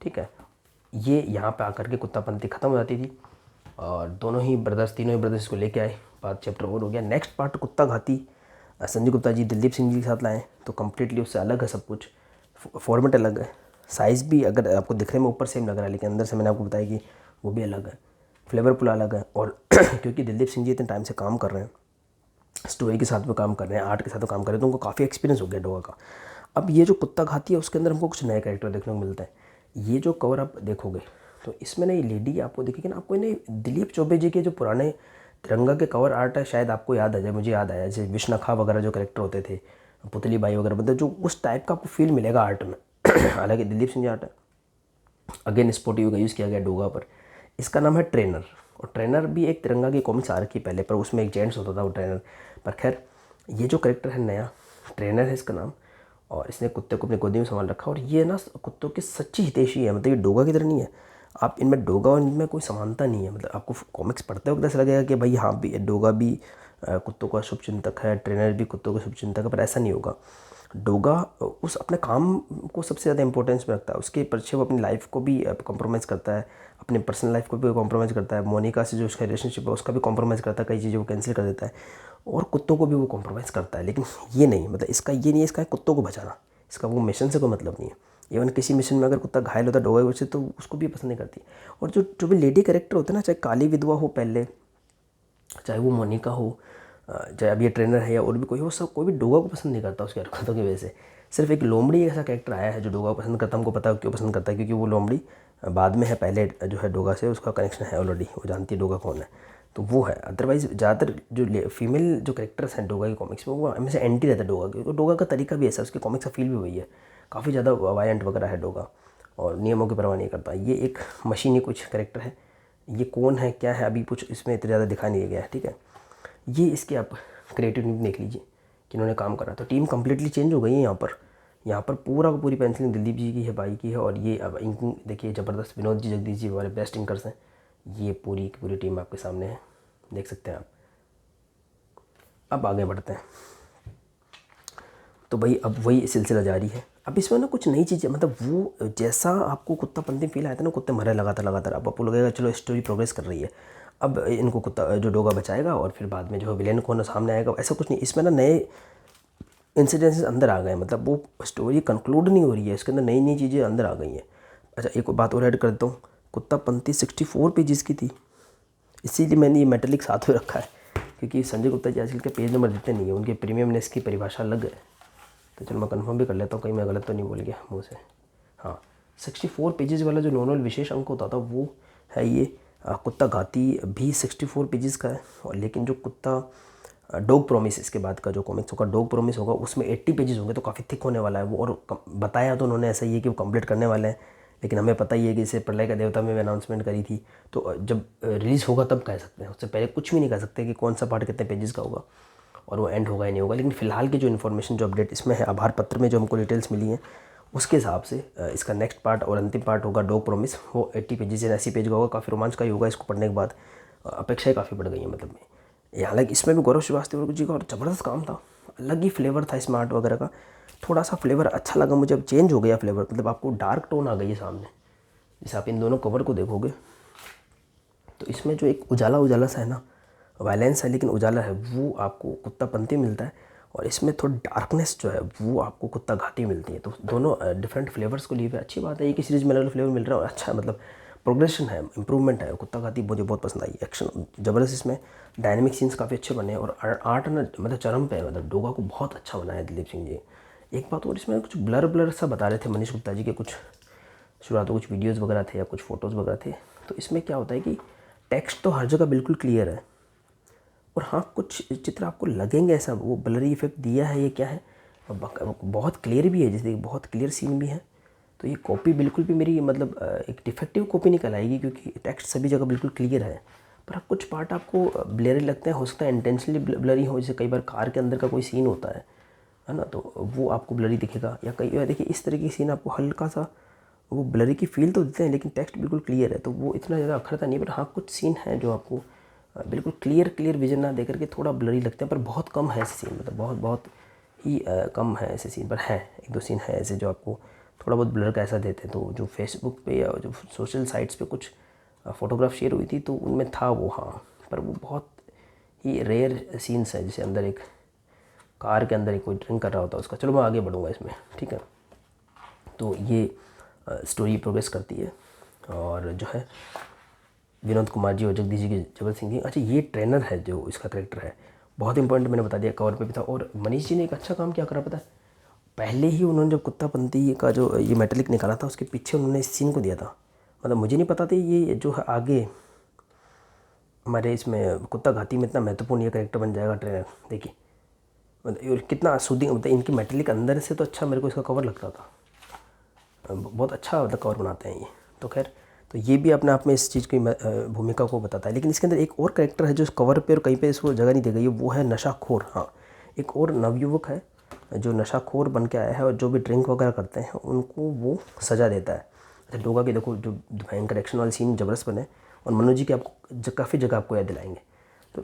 [SPEAKER 1] ठीक है। ये यहाँ पे आकर के कुत्तापंती ख़त्म हो जाती थी और दोनों ही ब्रदर्स, तीनों ही ब्रदर्स को लेके आए। बात चैप्टर और हो गया। नेक्स्ट पार्ट कुत्ता घाती संजय गुप्ता जी दिलीप सिंह जी के साथ लाएँ, तो कम्प्लीटली उससे अलग है सब कुछ, फॉर्मेट अलग है, साइज़ भी अगर आपको दिखने में ऊपर सेम लग रहा है लेकिन अंदर से मैंने आपको बताया कि वो भी अलग है, फ्लेवर पूरा अलग है। और क्योंकि दिलीप सिंह जी इतने टाइम से काम कर रहे हैं, स्टोरी के साथ में काम कर रहे हैं, आर्ट के साथ में काम कर रहे हैं, तो उनको काफ़ी एक्सपीरियंस हो गया डोगा का। अब ये जो कुत्ता घाती है उसके अंदर हमको कुछ नए कैरेक्टर देखने को मिलता है। ये जो कवर आप देखोगे तो इसमें ना ये लेडी आपको दिखेगी ना, आपको ना दिलीप चौबे जी के जो पुराने तिरंगा के कवर आर्ट है, शायद आपको याद आ जाए, मुझे याद आया, जैसे विष्णखा वगैरह जो कैरेक्टर होते थे, पुतली बाई वगैरह, मतलब जो उस टाइप का आपको फील मिलेगा आर्ट में। हालांकि दिलीप सिंह जी आर्ट है, अगेन स्पोर्टिव का यूज़ किया गया डोगा पर। इसका नाम है ट्रेनर, और ट्रेनर भी एक तिरंगा की कॉमिक्स आ रखी पहले, पर उसमें एक जेंट्स होता था वो ट्रेनर। पर खैर ये जो करेक्टर है नया, ट्रेनर है इसका नाम, और इसने कुत्ते को अपनी गोदी में संभाल रखा। और ये ना कुत्तों की सच्ची हितैषी है, मतलब ये डोगा की तरह नहीं है। आप इनमें डोगा और इनमें कोई समानता नहीं है, मतलब आपको कॉमिक्स पढ़ते वक्त ऐसा लगेगा कि भाई हाँ भी डोगा भी कुत्तों का शुभचिंतक है, ट्रेनर भी कुत्तों का शुभचिंतक है, पर ऐसा नहीं होगा। डोगा उस अपने काम को सबसे ज़्यादा इंपॉर्टेंस में रखता है, उसके पीछे वो अपनी लाइफ को भी कॉम्प्रोमाइज़ करता है, अपने पर्सनल लाइफ को भी कॉम्प्रोमाइज़ करता है, मोनिका से जो उसका रिलेशनशिप है उसका भी कॉम्प्रोमाइज़ करता है, कई चीज़ें वो कैंसिल कर देता है, और कुत्तों को भी वो कॉम्प्रोमाइज़ करता है। लेकिन ये नहीं, मतलब इसका ये नहीं है, इसका है कुत्तों को बचाना, इसका वो मिशन से कोई मतलब नहीं है। इवन किसी मिशन में अगर कुत्ता घायल होता है डोगा की वजह से तो उसको भी पसंद नहीं करती। और जो जो भी लेडी कैरेक्टर होते हैं ना, चाहे काली विधवा हो पहले, चाहे वो मोनिका हो, चाहे अब ये ट्रेनर है या और भी कोई हो, सब कोई भी डोगा को पसंद नहीं करता उसकी हरकतों की वजह से। सिर्फ एक लोमड़ी ऐसा कैरेक्टर आया है जो डोगा को पसंद करता है। हमको पता है क्यों पसंद करता है, क्योंकि वो लोमड़ी बाद में है, पहले जो है डोगा से उसका कनेक्शन है ऑलरेडी, वो जानती है डोगा कौन है, तो वो है। अदरवाइज़ ज़्यादातर जो फीमेल जो कैरेक्टर्स हैं डोगा की कॉमिक्स में, वो हमेशा एंटी रहता है डोगा के। तो डोगा का तरीका भी ऐसा, उसके कॉमिक्स का फील भी वही है, काफ़ी ज़्यादा वायलेंट वगैरह है डोगा, और नियमों की परवाह नहीं करता। ये एक मशीनी कुछ कैरेक्टर है, ये कौन है क्या है अभी कुछ इसमें इतना ज़्यादा दिखा नहीं गया है, ठीक है। ये इसके आप क्रिएटिव देख लीजिए कि इन्होंने काम करा, तो टीम कम्प्लीटली चेंज हो गई है यहाँ पर। यहाँ पर पूरा पूरी पेंसिलिंग दिलीप जी की है, बाई की है, और ये अब इंकिंग देखिए ज़बरदस्त, विनोद जी जगदीश जी हमारे बेस्ट इंकर्स हैं। ये पूरी की पूरी टीम आपके सामने है, देख सकते हैं आप। अब आगे बढ़ते हैं, तो भाई अब वही सिलसिला जारी है। अब इसमें ना कुछ नई चीज़ें, मतलब वो जैसा आपको कुत्तापंती फील आया था ना, कुत्ते मरे लगातार लगातार, अब आपको लगेगा चलो स्टोरी प्रोग्रेस कर रही है, अब इनको कुत्ता जो डोगा बचाएगा और फिर बाद में जो विलेन को ना सामने आएगा, ऐसा कुछ नहीं। इसमें ना नए इंसिडेंसेस अंदर आ गए, मतलब वो स्टोरी कंक्लूड नहीं हो रही है, इसके अंदर नई नई चीज़ें अंदर आ गई हैं। अच्छा एक बात और ऐड कर देता हूँ, कुत्तापंती 64 पेजेस की थी, इसीलिए मैंने ये मेटेलिक साथ में रखा है, क्योंकि संजय गुप्ता जी आजकल के पेज नंबर देते नहीं है, उनके प्रीमियमनेस की परिभाषा अलग है। तो चलो मैं कंफर्म भी कर लेता हूँ, कहीं मैं गलत तो नहीं बोल गया मुँह से। हाँ 64 पेजेस वाला जो नॉर्मल विशेष अंक होता था वो है ये कुत्ता घाती भी 64 पेजेस का है, और लेकिन जो कुत्ता डॉग प्रॉमिस इसके बाद का जो कॉमिक्स होगा डॉग प्रॉमिस होगा उसमें 80 पेजेस होंगे, तो काफ़ी थिक होने वाला है वो। और बताया तो उन्होंने ऐसा ही है कि वो कंप्लीट करने वाले हैं, लेकिन हमें पता ही है कि इसे प्रलय का देवता में भी अनाउंसमेंट करी थी, तो जब रिलीज़ होगा तब कह सकते हैं, उससे पहले कुछ भी नहीं कह सकते कि कौन सा पार्ट कितने पेजेस का होगा और वो एंड होगा या नहीं होगा। लेकिन फिलहाल की जो इन्फॉर्मेशन जो अपडेट इसमें है आभार पत्र में जो हमको डिटेल्स मिली हैं उसके हिसाब से इसका नेक्स्ट पार्ट और अंतिम पार्ट होगा डॉग प्रॉमिस, वो 80 पेजेस या 80 पेज का होगा। काफ़ी रोमांच का ही होगा, इसको पढ़ने के बाद अपेक्षाएं काफ़ी बढ़ गई हैं मतलब में। हालांकि इसमें भी गौरव श्रीवास्तव जी का और ज़बरदस्त काम था, अलग ही फ्लेवर था इसमें आर्ट वगैरह का, थोड़ा सा फ्लेवर अच्छा लगा मुझे। अब चेंज हो गया फ्लेवर, मतलब आपको डार्क टोन आ गई है सामने, जैसे आप इन दोनों कवर को देखोगे तो इसमें जो एक उजाला उजाला सा है ना, वायलेंस है लेकिन उजाला है, वो आपको कुत्तापंती मिलता है, और इसमें थोड़ी डार्कनेस जो है वो आपको कुत्ता घाती मिलती है। तो दोनों डिफरेंट फ्लेवर्स को लिए हुए अच्छी बात है, एक ही सीरीज़ में अलग अलग फ्लेवर मिल रहा है और अच्छा मतलब प्रोग्रेशन है, इंप्रूवमेंट है। कुत्ता घाती मुझे बहुत पसंद आई, एक्शन ज़बरदस्त, इसमें डायनेमिक सीन्स काफ़ी अच्छे बने और आर्ट ना मतलब चरम पे है, मतलब डोगा को बहुत अच्छा बनाया दिलीप सिंह जी। एक बात और, इसमें कुछ ब्लर ब्लर सा बता रहे थे मनीष गुप्ता जी के, कुछ शुरुआत में कुछ वीडियोज़ वगैरह थे या कुछ फ़ोटोज़ वगैरह थे। तो इसमें क्या होता है कि टेक्स्ट तो हर जगह बिल्कुल क्लियर है, और हाँ कुछ चित्र आपको लगेंगे ऐसा वो ब्लरी इफेक्ट दिया है, ये क्या है, बहुत क्लियर भी है, जैसे बहुत क्लियर सीन भी है। तो ये कॉपी बिल्कुल भी मेरी मतलब एक डिफेक्टिव कॉपी नहीं कहलाएगी, क्योंकि टेक्स्ट सभी जगह बिल्कुल क्लियर है, पर कुछ पार्ट आपको ब्लरी लगते हैं, हो सकता है इंटेंशनली ब्लरी हो, जैसे कई बार कार के अंदर का कोई सीन होता है ना, तो वो आपको ब्लरी दिखेगा, या कई बार देखिए इस तरह की सीन आपको हल्का सा वो ब्लरी की फील तो देते हैं, लेकिन टेक्स्ट बिल्कुल क्लियर है, तो वो इतना ज़्यादा अखरता नहीं। पर हाँ कुछ सीन हैं जो आपको बिल्कुल क्लियर विजन ना दे करके थोड़ा ब्लरी लगते हैं, पर बहुत कम है ऐसे सीन, मतलब बहुत बहुत ही कम है ऐसे सीन, पर है एक दो सीन है ऐसे जो आपको थोड़ा बहुत ब्लर का ऐसा देते हैं। तो जो फेसबुक पे या जो सोशल साइट्स पे कुछ फ़ोटोग्राफ शेयर हुई थी तो उनमें था वो, हाँ, पर वो बहुत ही रेयर सीन्स है, जैसे अंदर एक कार के अंदर एक कोई ड्रिंक कर रहा होता है उसका। चलो मैं आगे बढ़ूँगा इसमें, ठीक है। तो ये स्टोरी प्रोग्रेस करती है, और जो है विनोद कुमार जी और जगदीश जी की जबल सिंह जी। अच्छा ये ट्रेनर है जो इसका करेक्टर है, बहुत इंपॉर्टेंट, मैंने बता दिया, कवर पे भी था। और मनीष जी ने एक अच्छा काम क्या करा पता है, पहले ही उन्होंने जब कुत्तापंती का जो ये मेटेलिक निकाला था उसके पीछे उन्होंने इस सीन को दिया था, मतलब मुझे नहीं पता था ये जो है आगे हमारे इसमें कुत्ता घाती में इतना महत्वपूर्ण ये करेक्टर बन जाएगा ट्रेनर। देखिए मतलब कितना सूदिंग, मतलब इनकी मेटेलिक अंदर से तो अच्छा मेरे को इसका कवर लगता था, बहुत अच्छा मतलब कवर बनाते हैं ये। तो खैर, तो ये भी अपने आप में इस चीज़ की भूमिका को बताता है। लेकिन इसके अंदर एक और करेक्टर है जो इस कवर पे और कहीं पे इसको जगह नहीं दी गई है, वो है नशाखोर। हाँ, एक और नवयुवक है जो नशाखोर बन के आया है, और जो भी ड्रिंक वगैरह करते हैं उनको वो सज़ा देता है। अच्छा डोगा की देखो जो भयंकर एक्शन वाले सीन ज़बरदस्त बने, और मनोज जी की आपको काफ़ी जगह आपको याद दिलाएंगे। तो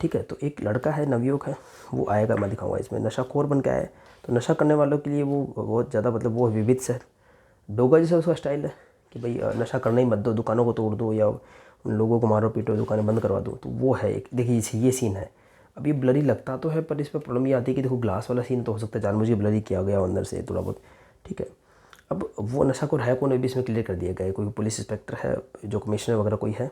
[SPEAKER 1] ठीक है, तो एक लड़का है नवयुवक है, वो आएगा, मैं दिखाऊंगा इसमें, नशाखोर बन के आया है। तो नशा करने वालों के लिए वो बहुत ज़्यादा मतलब वो विविध से डोगा जैसा उसका स्टाइल है कि भाई नशा करना ही मत दो, दुकानों को तोड़ दो या उन लोगों को मारो पीटो, दुकानें बंद करवा दो। तो वो है एक, देखिए ये सीन है। अब ये ब्लरी लगता तो है, पर इसमें प्रॉब्लम ये आती है कि देखो ग्लास वाला सीन तो हो सकता है जानबूझ के ब्लरी किया गया अंदर से थोड़ा बहुत, ठीक है। अब वो नशाखोर है कौन, भी इसमें क्लियर कर दिया गया है, कोई पुलिस इंस्पेक्टर है जो कमिश्नर वगैरह कोई है,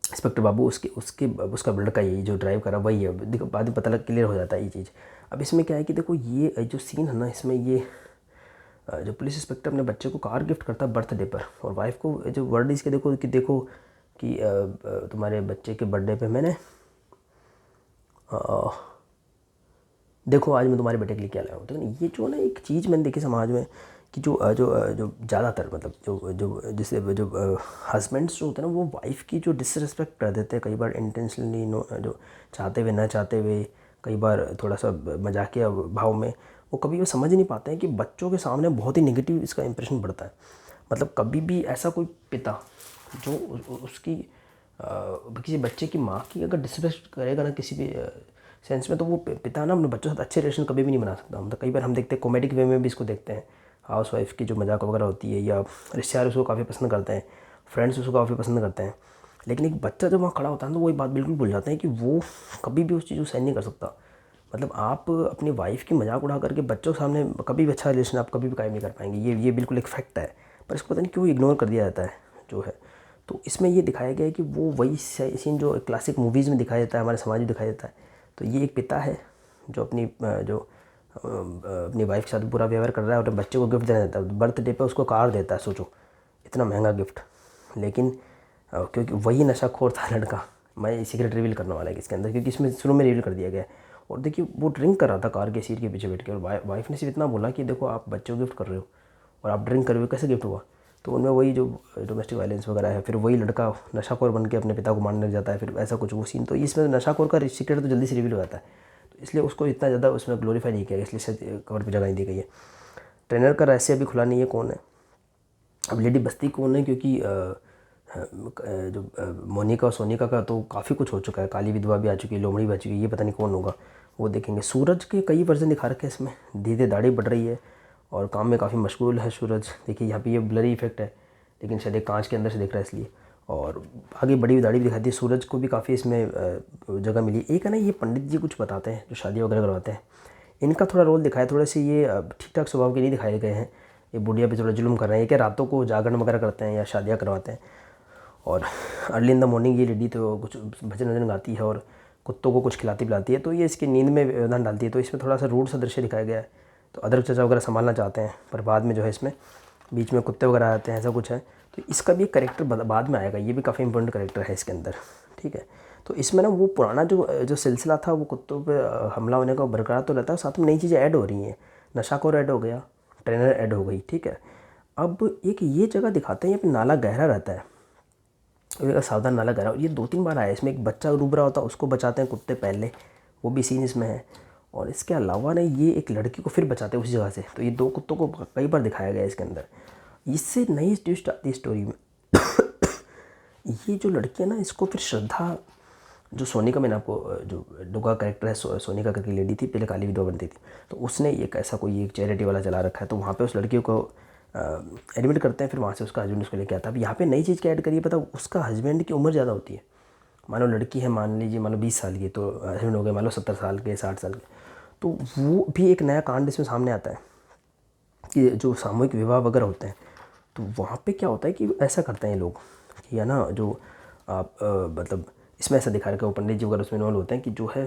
[SPEAKER 1] इंस्पेक्टर बाबू, उसके उसके उसका लड़का यही जो ड्राइव करा वही है। देखो बाद में पता लग क्लियर हो जाता है ये चीज़। अब इसमें क्या है कि देखो ये जो सीन है ना, इसमें ये जो पुलिस इंस्पेक्टर अपने बच्चे को कार गिफ्ट करता है बर्थडे पर, और वाइफ को जो वर्ड इसके देखो कि तुम्हारे बच्चे के बर्थडे पे मैंने देखो आज मैं तुम्हारे बेटे के लिए क्या लाया हूँ। तो ये जो ना एक चीज़ मैंने देखी समाज में कि जो ज़्यादातर मतलब जो जो जैसे जो हस्बैंड्स जो होते हैं ना, वो वाइफ की जो डिसरिस्पेक्ट कर देते हैं कई बार इंटेंशनली, जो चाहते हुए ना चाहते हुए, कई बार थोड़ा सा मजाकिया भाव में, वो कभी वो समझ नहीं पाते हैं कि बच्चों के सामने बहुत ही नेगेटिव इसका इंप्रेशन पड़ता है। मतलब कभी भी ऐसा कोई पिता जो उसकी किसी बच्चे की माँ की अगर डिसरिस्पेक्ट करेगा ना किसी भी सेंस में, तो वो पिता ना अपने बच्चों के साथ अच्छे रिलेशन कभी भी नहीं बना सकता। मतलब कई बार हम देखते हैं कॉमेडिक वे में भी इसको देखते हैं, हाउस वाइफ की जो मजाक वगैरह होती है, या रिश्तेदार उसको काफ़ी पसंद करते हैं, फ्रेंड्स उसको काफ़ी पसंद करते हैं। लेकिन एक बच्चा जब वहाँ खड़ा होता है तो वही बात बिल्कुल भूल जाते हैं कि वो कभी भी उस चीज़ को सहन नहीं कर सकता। मतलब आप अपनी वाइफ की मजाक उड़ा करके बच्चों के सामने कभी भी अच्छा रिलेशन आप कभी भी कायम नहीं कर पाएंगे, ये बिल्कुल एक फैक्ट है। पर इसको पता नहीं क्यों इग्नोर कर दिया जाता है जो है। तो इसमें ये दिखाया गया है कि वो वही सीन जो क्लासिक मूवीज़ में दिखाया जाता है, हमारे समाज में दिखाया जाता है। तो ये एक पिता है जो अपनी वाइफ के साथ बुरा व्यवहार कर रहा है और बच्चे को गिफ्ट देना देता है, बर्थडे पे उसको कार देता है, सोचो इतना महंगा गिफ्ट। लेकिन क्योंकि वही नशाखोर था लड़का। मैं सीक्रेट रिवील करने वाला है इसके अंदर, क्योंकि इसमें शुरू में रिवील कर दिया गया है। और देखिए वो ड्रिंक कर रहा था कार के सीट के पीछे बैठ के, और वाइफ ने सिर्फ इतना बोला कि देखो आप बच्चों को गिफ्ट कर रहे हो और आप ड्रिंक कर रहे हो, कैसे गिफ्ट हुआ। तो उनमें वही जो डोमेस्टिक वायलेंस वगैरह है, फिर वही लड़का नशाखोर बन के अपने पिता को मारने लग जाता है, फिर ऐसा कुछ वो सीन। तो इसमें नशाखोर का सीक्रेट तो जल्दी से रिवील हो जाता है, तो इसलिए उसको इतना ज़्यादा उसमें ग्लोरीफाई नहीं किया, इसलिए शायद कवर पर जगह नहीं दी गई है। ट्रेनर का रहस्य अभी खुला नहीं है कौन है। अब लेडी बस्ती कौन है, क्योंकि जो मोनिका और सोनिका का तो काफ़ी कुछ हो चुका है, काली विधवा भी आ चुकी है, लोमड़ी भी आ चुकी है, ये पता नहीं कौन होगा, वो देखेंगे। सूरज के कई वर्जन दिखा रखे हैं इसमें, धीरे धीरे दाढ़ी बढ़ रही है और काम में काफ़ी मशगूल है सूरज। देखिए यहाँ पे ये ब्लरी इफेक्ट है, लेकिन शायद एक कांच के अंदर से दिख रहा है इसलिए। और आगे बड़ी हुई दाढ़ी भी दिखाती है, सूरज को भी काफ़ी इसमें जगह मिली। एक है ना, ये पंडित जी कुछ बताते हैं जो शादी वगैरह करवाते हैं, इनका थोड़ा रोल दिखाया, थोड़े से ये ठीक ठाक स्वभाव के नहीं दिखाए गए हैं। ये बुढ़िया पे थोड़ा जुल्म कर रहे हैं, ये क्या रातों को जागरण वगैरह करते हैं या शादियाँ करवाते हैं। और अर्ली इन द मॉर्निंग ये लेडी तो कुछ भजन वजन गाती है और कुत्तों को कुछ खिलाती पिलाती है, तो ये इसकी नींद में व्यवधान डालती है। तो इसमें थोड़ा सा रूड सा दृश्य दिखाया गया है। तो अदरक चाचा वगैरह संभालना चाहते हैं, पर बाद में जो है इसमें बीच में कुत्ते वगैरह आते हैं, ऐसा कुछ है। तो इसका भी करेक्टर बाद में आएगा, ये भी काफ़ी इंपॉर्टेंट करेक्टर है इसके अंदर, ठीक है। तो इसमें ना वो पुराना जो सिलसिला था वो कुत्तों पे हमला होने का बरकरार तो रहता है, साथ में नई चीज़ें ऐड हो रही हैं। नशाखोर ऐड हो गया, ट्रेनर ऐड हो गई, ठीक है। अब एक ये जगह दिखाते हैं, यहाँ पे नाला गहरा रहता है, सावधान नाला गहरा, और ये 2-3 बार आया। इसमें एक बच्चा डूब रहा होता है, उसको बचाते हैं कुत्ते पहले, वो भी सीन इसमें है। और इसके अलावा ना ये एक लड़की को फिर बचाते हैं उसी जगह से। तो ये 2 कुत्तों को कई बार दिखाया गया है इसके अंदर। इससे नई ट्विस्ट आती है स्टोरी में। ये जो लड़की है ना, इसको फिर श्रद्धा, जो सोनिका, मैंने आपको जो डोगा कैरेक्टर है सोनिका करके लेडी थी, पहले काली विधवा बनती थी, तो उसने एक ऐसा कोई एक चैरिटी वाला चला रखा है। तो वहाँ पे उस लड़की को एडमिट करते हैं, फिर वहाँ से उसका हस्बैंड उसको लेके आता है। अब यहाँ पे नई चीज़ क्या ऐड करिए पता, उसका हस्बैंड की उम्र ज़्यादा होती है। मान लो लड़की है, मान लीजिए मान लो 20 साल की, तो हस्बैंड हो गए मान लो 70 साल के, 60 साल के। तो वो भी एक नया कांड इसमें सामने आता है कि जो सामूहिक विवाह वगैरह होते हैं, तो वहाँ पे क्या होता है कि ऐसा करते हैं लोग कि है ना, जो आप मतलब इसमें ऐसा दिखा रखा है, वो पंडित जी वगैरह उसमें इन्वॉल्व होते हैं कि जो है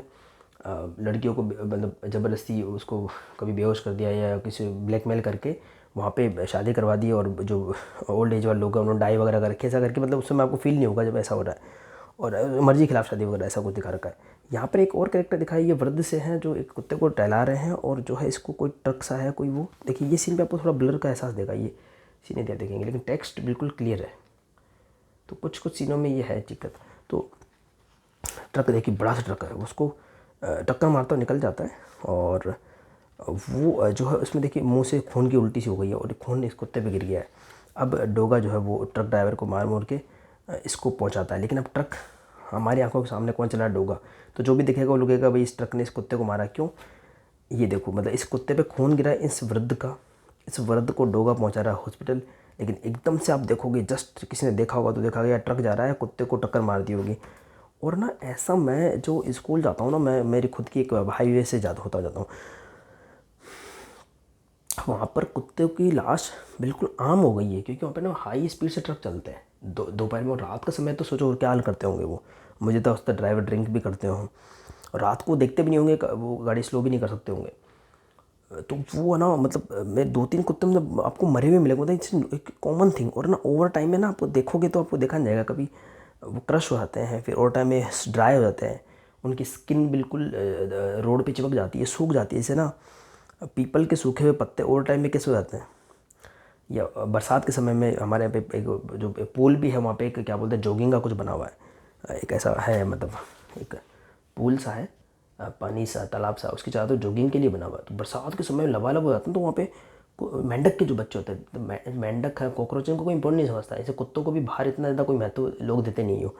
[SPEAKER 1] लड़कियों को मतलब ज़बरदस्ती उसको कभी बेहोश कर दिया या किसी ब्लैकमेल करके वहाँ पे शादी करवा दी, और जो ओल्ड एज वाले लोग हैं उन्होंने डाई वगैरह कर रखे, ऐसा करके, मतलब उसमें आपको फील नहीं होगा जब ऐसा हो रहा है, और मर्जी के खिलाफ शादी वगैरह ऐसा कुछ दिखा रखा है। यहाँ पर एक और कैरेक्टर दिखाया, ये वृद्ध से हैं जो एक कुत्ते को टहला रहे हैं, और जो है इसको कोई ट्रक सा है कोई, वो देखिए ये सीन पे आपको थोड़ा ब्लर का एहसास देगा, ये सीन नहीं देखेंगे, लेकिन टेक्स्ट बिल्कुल क्लियर है। तो कुछ कुछ सीनों में ये है दिक्कत। तो ट्रक देखिए, बड़ा सा ट्रक है, उसको टक्कर मारता हुआ निकल जाता है, और वो जो है उसमें देखिए मुंह से खून की उल्टी सी हो गई है, और खून इस कुत्ते पे गिर गया है। अब डोगा जो है वो ट्रक ड्राइवर को मार मोड़ के इसको पहुंचाता है, लेकिन अब ट्रक हमारी आंखों के सामने कौन चला है, डोगा। तो जो भी दिखेगा वो लगेगा भाई इस ट्रक ने इस कुत्ते को मारा क्यों। ये देखो, मतलब इस कुत्ते पे खून गिरा है इस वृद्ध का, इस वृद्ध को डोगा पहुंचा रहा है हॉस्पिटल, लेकिन एकदम से आप देखोगे, जस्ट किसी ने देखा होगा तो देखा गया ट्रक जा रहा है, कुत्ते को टक्कर मार दी होगी। और ना ऐसा, मैं जो स्कूल जाता हूँ ना, मैं मेरी खुद की एक हाईवे से जाता हूँ, वहाँ पर कुत्ते की लाश बिल्कुल आम हो गई है, क्योंकि वहाँ पर ना हाई स्पीड से ट्रक चलते हैं दोपहर में, और रात का समय तो सोचो क्या हाल करते होंगे वो। मुझे तो उसका ड्राइवर ड्रिंक भी करते हों, और रात को देखते भी नहीं होंगे, वो गाड़ी स्लो भी नहीं कर सकते होंगे। तो वो है ना, मतलब मैं 2-3 कुत्ते मतलब आपको मरे हुए मिलेंगे, मतलब एक कॉमन थिंग। और ना ओवर टाइम में ना आपको देखोगे तो आपको देखा नहीं जाएगा, कभी वो क्रश हो जाते हैं, फिर ओवर टाइम में ड्राई हो जाते हैं, उनकी स्किन बिल्कुल रोड पे चिपक जाती है, सूख जाती है। जैसे ना पीपल के सूखे हुए पत्ते ओवर टाइम में कैसे हो जाते हैं, या बरसात के समय में हमारे यहाँ पे एक जो पूल भी है, वहाँ पे एक क्या बोलते हैं जॉगिंग का कुछ बना हुआ है, एक ऐसा है, मतलब एक पूल सा है, पानी सा, तालाब सा, उसकी चारों तरफ जॉगिंग के लिए बना हुआ है। तो बरसात के समय में लबालब हो जाते हैं, तो वहाँ पे मेंढक के जो बच्चे होते हैं, तो मेंढक है, कॉकरोच, इनको कोई इंपॉर्टेंट नहीं समझता है, ऐसे कुत्तों को भी बाहर इतना ज़्यादा कोई महत्व लोग देते नहीं हो।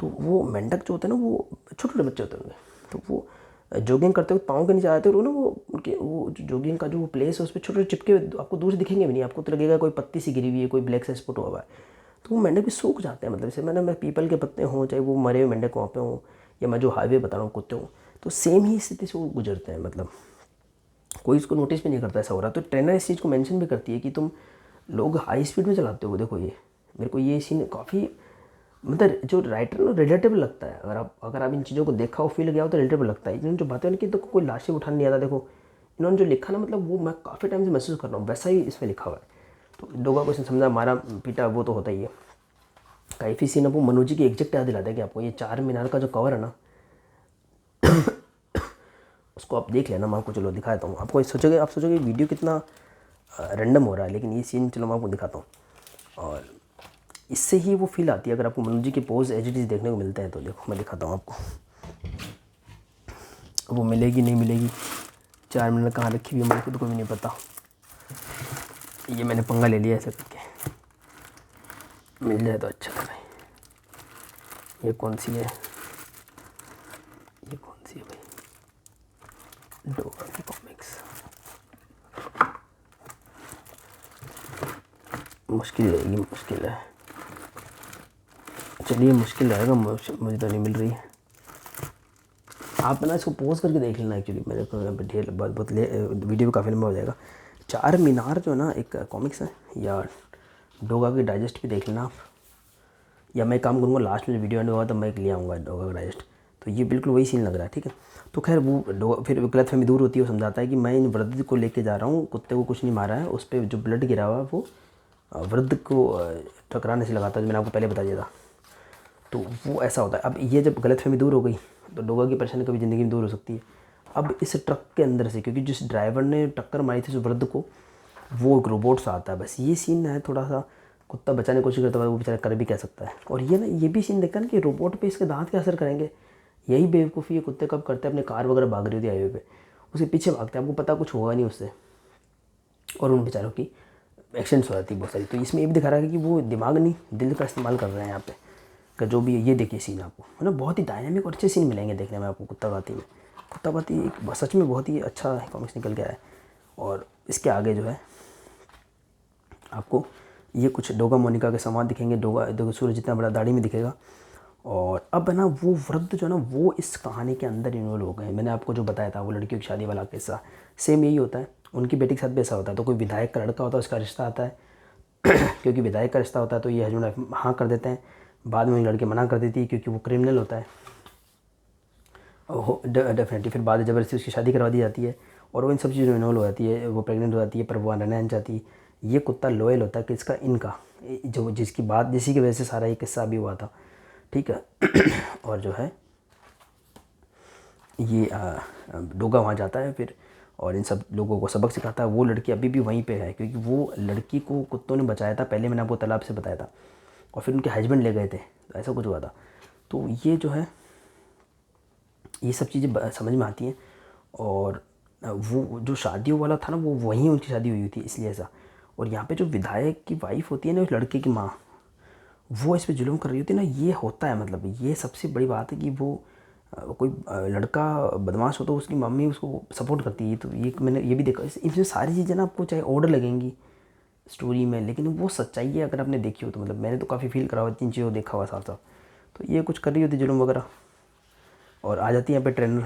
[SPEAKER 1] तो वो मेंढक जो होते हैं ना, वो छोटे छोटे बच्चे होते हैं उनके, तो वो जॉगिंग करते हुए पाँव के नीचे आते हैं, और ना वो उनके वो जॉगिंग का जो प्लेस है उस पर छोटे छोटे चिपके आपको दूर से दिखेंगे भी नहीं, आपको तो लगेगा कोई पत्ती सी गिरी हुई है, कोई ब्लैक सा स्पॉट हुआ है। तो वो मेंढक भी सूख जाते हैं, मतलब जैसे मैं पीपल के पत्ते हों, चाहे वो मरे हुए मेंढक वहाँ पे हों, या मैं जो हाईवे बता रहा हूँ कुत्ते हों, तो सेम ही स्थिति से वो गुजरते हैं, मतलब कोई इसको नोटिस भी नहीं करता ऐसा हो रहा। तो ट्रेनर इस चीज़ को मेंशन भी करती है कि तुम लोग हाई स्पीड में चलाते हो, देखो ये मेरे को ये सीन काफ़ी, मतलब जो राइटर ना रिलेटेबल लगता है, अगर आप इन चीज़ों को देखा हो, फील गया हो, तो रिलेटेबल लगता है। इन्होंने जो बातें उनकी, तो कोई लाशें उठाने नहीं आता, देखो इन्होंने जो लिखा ना, मतलब वो मैं काफ़ी टाइम से महसूस कर रहा हूँ, वैसा ही इसमें लिखा हुआ है। तो डोगा को इसने समझा, मारा पीटा वो तो होता ही है। काफ़ी सीन आपको मनोज जी की एग्जैक्ट याद दिलाता है कि आपको ये चार मीनार का जो कवर है ना, उसको आप देख लेना। मैं आपको चलो दिखाता हूँ आपको। आप सोचोगे वीडियो कितना रैंडम हो रहा है, लेकिन ये सीन चलो मैं आपको दिखाता हूँ, और इससे ही वो फील आती है। अगर आपको मनोज जी के पोज एज इट इज़ देखने को मिलते हैं तो देखो मैं दिखाता हूँ आपको। वो मिलेगी नहीं मिलेगी, चार मिनट कहाँ रखी हुई है मेरे खुद को भी नहीं पता। ये मैंने पंगा ले लिया ऐसे करके, मिल जाए तो अच्छा है भाई। ये कौन सी है, ये कौन सी है भाई, डोगा की कॉमिक्स। मुश्किल रहेगी, मुश्किल है, चलिए मुश्किल रहेगा, मुझे तो नहीं मिल रही है। आप ना इसको पोज करके देख लेना। एक्चुअली मेरे को ढेर बहुत वीडियो भी काफ़ी लंबा हो जाएगा। चार मीनार जो है ना एक कॉमिक्स है, या डोगा की डाइजेस्ट भी देख लेना आप, या मैं काम करूँगा लास्ट में वीडियो एंड होगा तो मैं ले आऊँगा डोगा का डाइजेस्ट। तो ये बिल्कुल वही सीन लग रहा है, ठीक है। तो खैर वो डोगा फिर गलतफहमी दूर होती है, वो समझाता है कि मैं इन वृद्ध को लेके जा रहा हूँ, कुत्ते को कुछ नहीं मारा है, उस पर जो ब्लड गिरा हुआ है वो वृद्ध को टकराने से लगाता है, जो मैंने आपको पहले बता दिया था। तो वो ऐसा होता है। अब ये जब गलतफहमी दूर हो गई तो डोगा की परेशानी कभी ज़िंदगी में दूर हो सकती है। अब इस ट्रक के अंदर से, क्योंकि जिस ड्राइवर ने टक्कर मारी थी उस वृद्ध को, वो एक रोबोट सा आता है। बस ये सीन है, थोड़ा सा कुत्ता बचाने की कोशिश करता है, वो बेचारा कर भी कह सकता है। और ये ना ये भी सीन देखता है ना कि रोबोट पे इसके दांत क्या असर करेंगे। यही बेवकूफ़ी ये कुत्ते कब करते हैं, अपने कार वगैरह भाग रही होती है हाईवे पे, उसके पीछे भागते हैं, आपको पता कुछ होगा नहीं उससे, और उन बेचारों की एक्सीडेंट्स हो जाती है बहुत सारी। तो इसमें ये भी दिखा रहा है कि वो दिमाग नहीं दिल का इस्तेमाल कर रहे हैं यहाँ पे का जो भी है। ये देखिए सीन आपको है ना, बहुत ही डायनामिक और अच्छे सीन मिलेंगे देखने में आपको कुत्ता पाती में। कुत्ता पाती एक सच में बहुत ही अच्छा कॉमिक्स निकल गया है। और इसके आगे जो है आपको ये कुछ डोगा मोनिका के सामान दिखेंगे। डोगा देखो सूरज जितना बड़ा दाढ़ी में दिखेगा। और अब है ना वो वृद्ध जो है ना वो इस कहानी के अंदर इन्वॉल्व हो गए हैं। मैंने आपको जो बताया था वो लड़कियों की शादी वाला किस्सा, सेम यही होता है। उनकी बेटी के साथ भी ऐसा होता है। तो कोई विधायक का लड़का होता है, उसका रिश्ता आता है क्योंकि विधायक का रिश्ता होता है तो ये हस्बैंड वाइफ हाँ कर देते हैं। बाद में लड़की मना कर देती है क्योंकि वो क्रिमिनल होता है। डेफिनेटली फिर बाद में ज़बरदस्ती उसकी शादी करवा दी जाती है और वो इन सब चीज़ों में इन्वॉल्व हो जाती है। वो प्रेग्नेंट हो जाती है पर वो रहना नहीं चाहती। ये कुत्ता लॉयल होता है कि इसका इनका जो जिसकी बात जिसी की वजह से सारा ये किस्सा भी हुआ था, ठीक है। और जो है ये डोगा वहाँ जाता है फिर और इन सब लोगों को सबक सिखाता है। वो लड़की अभी भी वहीं पे है क्योंकि वो लड़की को कुत्तों ने बचाया था, पहले मैंने आपको तालाब से बताया था, और फिर उनके हस्बैंड ले गए थे, तो ऐसा कुछ हुआ था। तो ये जो है ये सब चीज़ें समझ में आती हैं। और वो जो शादियों वाला था ना वो वहीं उनकी शादी हुई थी इसलिए ऐसा। और यहाँ पे जो विधायक की वाइफ होती है ना उस लड़के की माँ, वो इस पर जुल्म कर रही होती है ना, ये होता है। मतलब ये सबसे बड़ी बात है कि वो कोई लड़का बदमाश हो तो उसकी मम्मी उसको सपोर्ट करती है। तो ये मैंने ये भी देखा। इसमें सारी चीज़ें ना आपको चाहे ऑर्डर लगेंगी स्टोरी में, लेकिन वो सच्चाई है अगर आपने देखी हो तो। मतलब मैंने तो काफ़ी फील करा हुआ, 3 चीज़ों को देखा हुआ साफ साफ। तो ये कुछ कर रही होती जुल्म वगैरह, और आ जाती है यहाँ पे ट्रेनर,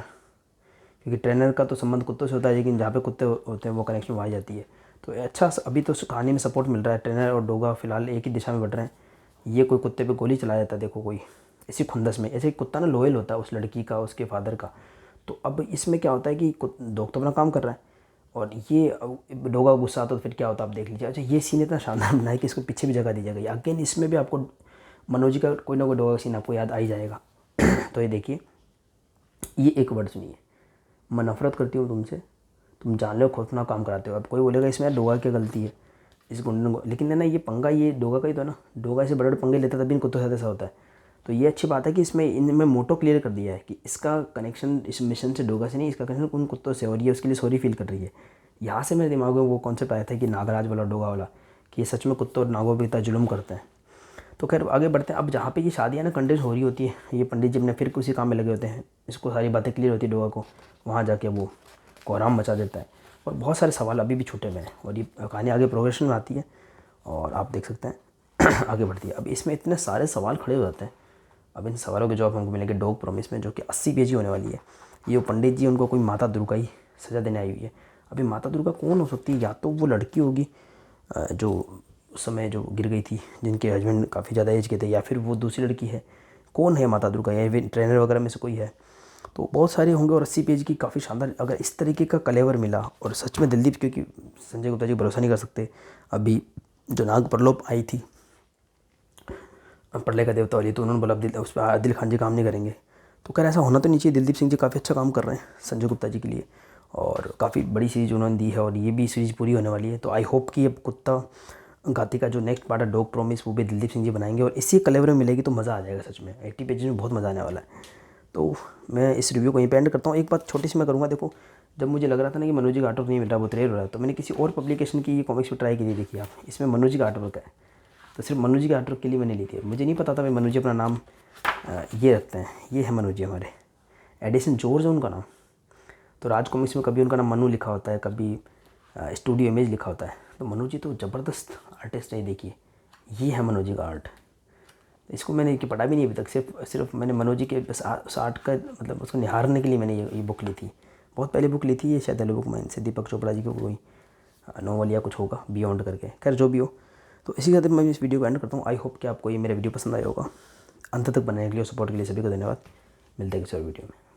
[SPEAKER 1] क्योंकि ट्रेनर का तो संबंध कुत्तों से होता है, लेकिन जहाँ पे कुत्ते होते हैं वो कनेक्शन वहाँ आ जाती है। तो अच्छा अभी तो कहानी में सपोर्ट मिल रहा है। ट्रेनर और डोगा फिलहाल एक ही दिशा में बढ़ रहे हैं। ये कोई कुत्ते पे गोली चला जाता है, देखो कोई इसी खुंदस में। ऐसे कुत्ता ना लॉयल होता है उस लड़की का, उसके फादर का। तो अब इसमें क्या होता है कि डॉग तो अपना काम कर रहा है और ये डोगा गुस्सा आता तो फिर क्या होता है आप देख लीजिए। अच्छा ये सीन इतना शानदार बना है कि इसको पीछे भी जगह दी जाएगी। अगेन इसमें भी आपको मनोज जी का कोई ना कोई डोगा का सीन आपको याद आ ही जाएगा। तो ये देखिए, ये एक वर्ड सुनिए, मैं नफरत करती हूँ तुमसे, तुम जान लो खौफनाक काम कराते हो। अब कोई बोलेगा इसमें डोगा की गलती है इस गुंडन को, लेकिन है ना ये पंगा ये डोगा का ही तो ना। डोगा ऐसे बड़े बड़े पंगे लेता तभी इन कुत्तों से ऐसा होता है। तो ये अच्छी बात है कि इसमें इनमें मोटो क्लियर कर दिया है कि इसका कनेक्शन इस मिशन से डोगा से नहीं, इसका कनेक्शन उन कुत्तों से, और ये उसके लिए सॉरी फील कर रही है। यहाँ से मेरे दिमाग में वो कॉन्सेप्ट आया था कि नागराज वाला डोगा वाला, कि ये सच में कुत्तों और नागों पर इतना जुल्म करते हैं। तो खैर आगे बढ़ते हैं। अब जहाँ पे ये शादियाँ ना कंडेंस हो रही होती है, ये पंडित जी अपने फिर उसी काम में लगे होते हैं, इसको सारी बातें क्लियर होती है डोगा को, वहाँ जाके वो कोहराम मचा देता है। और बहुत सारे सवाल अभी भी छूटे हुए हैं और ये कहानी आगे प्रोग्रेशन में आती है और आप देख सकते हैं आगे बढ़ती है। अब इसमें इतने सारे सवाल खड़े हो जाते हैं। अब इन सवालों के जवाब हमको मिलेंगे डॉग प्रॉमिस में, जो कि 80 पेज ही होने वाली है। ये पंडित जी उनको कोई माता दुर्गा ही सज़ा देने आई हुई है। अभी माता दुर्गा कौन हो सकती है? या तो वो लड़की होगी जो उस समय जो गिर गई थी, जिनके हस्बैंड काफ़ी ज़्यादा एज के थे, या फिर वो दूसरी लड़की है। कौन है माता दुर्गा? या फिर ट्रेनर वगैरह में से कोई है? तो बहुत सारे होंगे। और 80 पेज की काफ़ी शानदार, अगर इस तरीके का कलेवर मिला। और सच में दिलदीप, क्योंकि संजय गुप्ता जी भरोसा नहीं कर सकते। अभी जो नाग परलोप आई थी प्रलय का देवता वाली, तो उन्होंने बोला उस पर आदिल खान जी काम नहीं करेंगे। तो खैर ऐसा होना तो नहीं चाहिए, दिलदीप सिंह जी काफ़ी अच्छा काम कर रहे हैं संजय गुप्ता जी के लिए, और काफ़ी बड़ी सीरीज़ उन्होंने दी है, और ये भी सीरीज़ पूरी होने वाली है। तो आई होप कि अब कुत्ता घाती का जो नेक्स्ट पार्ट है डॉग प्रॉमिस, वो भी दिलदीप सिंह जी बनाएंगे, और इसी कलेवर में मिलेगी तो मज़ा आ जाएगा सच में। 80 पेजेस में बहुत मज़ा आने वाला है। तो मैं इस रिव्यू को यहीं पे एंड करता हूँ। एक बात छोटी सी मैं करूँगा, देखो जब मुझे लग रहा था ना कि मनोज जी का आर्टवर्क नहीं मिल रहा, बहुत रेयर हो रहा है, तो मैंने किसी और पब्लिकेशन की ये कॉमिक्स भी ट्राई की थी। देखिए आप, इसमें मनोज जी का आर्टवर्क है, तो सिर्फ मनोज जी के आर्टवर्क के लिए मैंने ली थी। मुझे नहीं पता था भाई मनोज जी अपना नाम ये रखते हैं। ये है मनोज जी हमारे, एडिसन जॉर्ज है उनका नाम। तो राज कॉमिक्स में कभी उनका नाम मनु लिखा होता है, कभी स्टूडियो इमेज लिखा होता है। तो मनोज जी तो ज़बरदस्त आर्टिस्ट है। देखिए ये है मनोज जी का आर्ट। इसको मैंने कि पढ़ा भी नहीं अभी तक, सिर्फ मैंने मनोज जी के बस उस आर्ट का मतलब उसको निहारने के लिए मैंने ये बुक ली थी। बहुत पहले बुक ली थी ये, शायद बुक में से दीपक चोपड़ा जी की कोई नॉवल या कुछ होगा बियॉन्ड करके। खैर जो भी हो, तो इसी खातिर मैं इस वीडियो को एंड करता हूँ। आई होप कि आपको ये मेरा वीडियो पसंद आया होगा। अंत तक बनाने के लिए और सपोर्ट के लिए सभी को धन्यवाद। मिलते हैं किसी और वीडियो में।